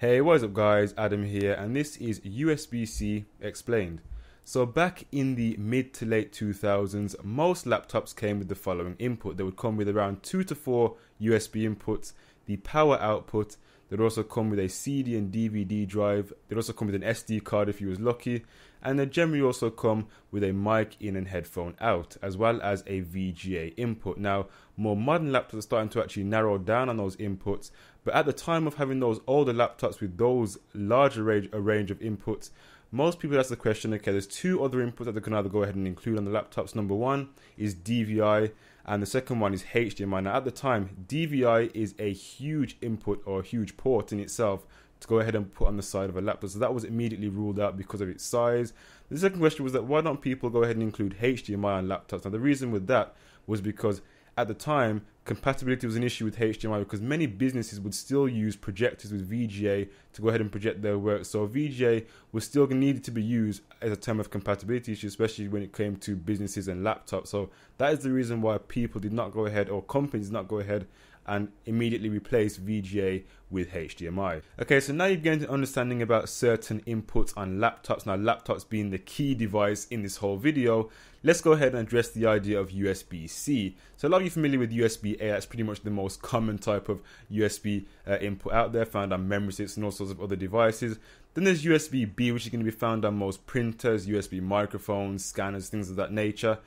Hey, what is up guys, Adam here, and this is USB-C Explained. So back in the mid to late 2000s, most laptops came with the following input. They would come with around 2 to 4 USB inputs, the power output. They'd also come with a CD and DVD drive. They'd also come with an SD card if you was lucky, and they'd generally also come with a mic in and headphone out, as well as a VGA input. Now, more modern laptops are starting to actually narrow down on those inputs, but at the time of having those older laptops with those larger range of inputs, most people ask the question, okay, there's two other inputs that they can either go ahead and include on the laptops. Number one is DVI, and the second one is HDMI. Now, at the time, DVI is a huge input or a huge port in itself to go ahead and put on the side of a laptop. So that was immediately ruled out because of its size. The second question was that why don't people go ahead and include HDMI on laptops? Now, the reason with that was because at the time, compatibility was an issue with HDMI because many businesses would still use projectors with VGA to go ahead and project their work. So VGA was still needed to be used as a term of compatibility issue, especially when it came to businesses and laptops. So that is the reason why people did not go ahead, or companies did not go ahead and immediately replace VGA with HDMI. Okay, so now you've gained an understanding about certain inputs on laptops. Now, laptops being the key device in this whole video, let's go ahead and address the idea of USB-C. So a lot of you familiar with USB-A, that's pretty much the most common type of USB input out there, found on memory sticks and all sorts of other devices. Then there's USB-B, which is going to be found on most printers, USB microphones, scanners, things of that nature.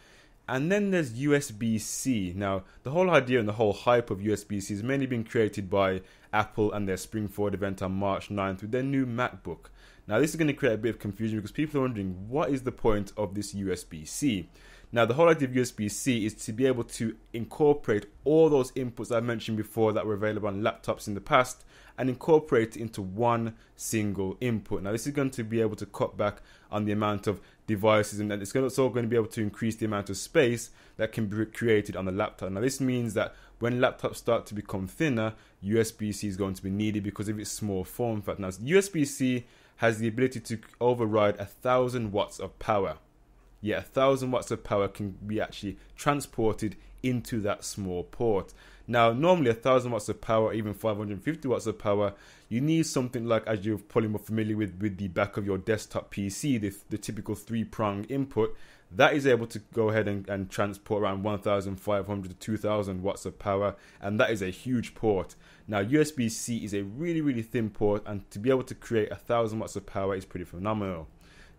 And then there's USB-C. Now, the whole idea and the whole hype of USB-C has mainly been created by Apple and their Spring Forward event on March 9th with their new MacBook. Now, this is going to create a bit of confusion because people are wondering, what is the point of this USB-C? Now, the whole idea of USB-C is to be able to incorporate all those inputs I mentioned before that were available on laptops in the past and incorporate it into one single input. Now, this is going to be able to cut back on the amount of devices, and it's also going to be able to increase the amount of space that can be created on the laptop. Now, this means that when laptops start to become thinner, USB-C is going to be needed because of its small form factor. Now, USB-C has the ability to override 1,000 watts of power. Yeah, 1,000 watts of power can be actually transported into that small port. Now, normally 1,000 watts of power, even 550 watts of power, you need something like, as you're probably more familiar with the back of your desktop PC, the typical 3-prong input, that is able to go ahead and transport around 1,500 to 2,000 watts of power, and that is a huge port. Now, USB-C is a really, really thin port, and to be able to create 1,000 watts of power is pretty phenomenal.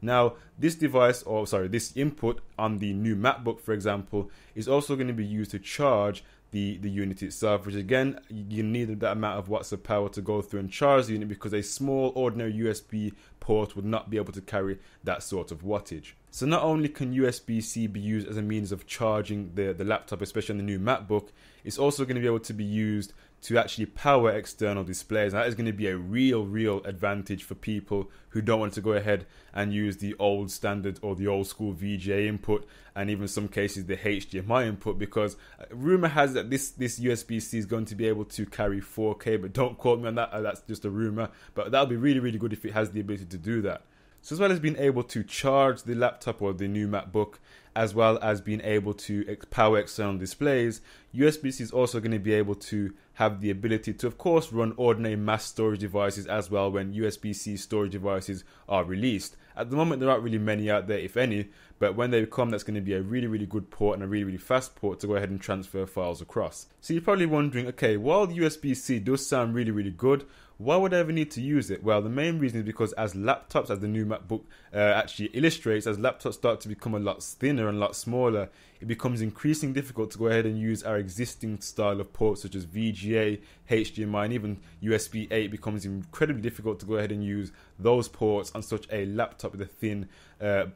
Now, this input on the new MacBook, for example, is also going to be used to charge the unit itself, which again, you need that amount of watts of power to go through and charge the unit because a small ordinary USB port would not be able to carry that sort of wattage. So not only can USB-C be used as a means of charging the laptop, especially on the new MacBook, it's also going to be able to be used to actually power external displays. And that is going to be a real advantage for people who don't want to go ahead and use the old standard or the old school VGA input, and even in some cases the HDMI input, because rumor has that this USB-C is going to be able to carry 4K, but don't quote me on that, that's just a rumor, but that would be really good if it has the ability to do that. So as well as being able to charge the laptop or the new MacBook, as well as being able to power external displays, USB-C is also going to be able to have the ability to, of course, run ordinary mass storage devices as well when USB-C storage devices are released. At the moment, there aren't really many out there, if any, but when they come, that's going to be a really good port and a really fast port to go ahead and transfer files across. So you're probably wondering, okay, while USB-C does sound really good, why would I ever need to use it? Well, the main reason is because as laptops, as the new MacBook actually illustrates, as laptops start to become a lot thinner and a lot smaller, it becomes increasingly difficult to go ahead and use our existing style of ports such as VGA, HDMI, and even USB-A. It becomes incredibly difficult to go ahead and use those ports on such a laptop with a thin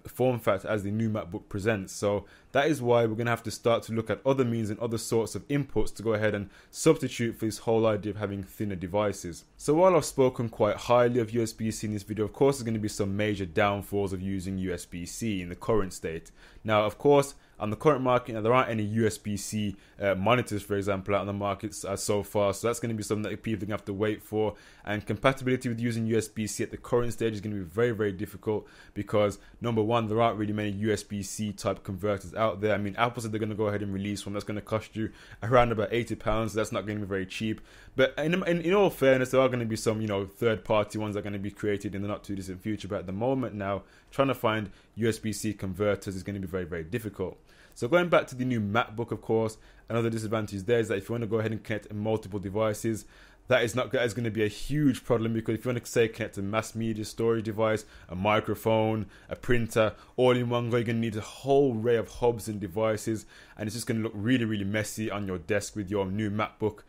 form factor as the new MacBook presents. So that is why we're going to have to start to look at other means and other sorts of inputs to go ahead and substitute for this whole idea of having thinner devices. So while I've spoken quite highly of USB-C in this video, of course there's going to be some major downfalls of using USB-C in the current state. Now, of course, on the current market, there aren't any USB-C monitors, for example, out on the market so far. So that's going to be something that people are going to have to wait for. And compatibility with using USB-C at the current stage is going to be very, very difficult because, number one, there aren't really many USB-C type converters out there. I mean, Apple said they're going to go ahead and release one that's going to cost you around about £80. So that's not going to be very cheap. But in all fairness, there are going to be some, you know, third-party ones that are going to be created in the not-too-distant future. But at the moment now, trying to find USB-C converters is going to be very, very difficult. So going back to the new MacBook, of course, another disadvantage there is that if you want to go ahead and connect multiple devices, that is going to be a huge problem, because if you want to, say, connect a mass media storage device, a microphone, a printer, all in one go, you're going to need a whole array of hubs and devices, and it's just going to look really, really messy on your desk with your new MacBook.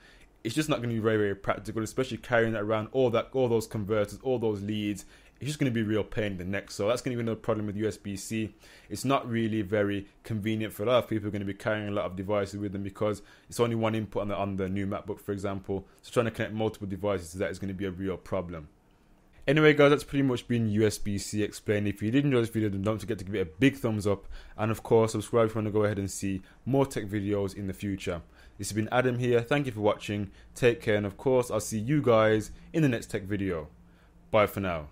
It's just not going to be very, very practical, especially carrying that around, all those converters, all those leads. It's just going to be a real pain in the neck. So that's going to be another problem with USB-C. It's not really very convenient for a lot of people who are going to be carrying a lot of devices with them, because it's only one input on the new MacBook, for example. So trying to connect multiple devices to that is going to be a real problem. Anyway, guys, that's pretty much been USB-C explained. If you did enjoy this video, then don't forget to give it a big thumbs up. And of course, subscribe if you want to go ahead and see more tech videos in the future. This has been Adam here. Thank you for watching. Take care. And of course, I'll see you guys in the next tech video. Bye for now.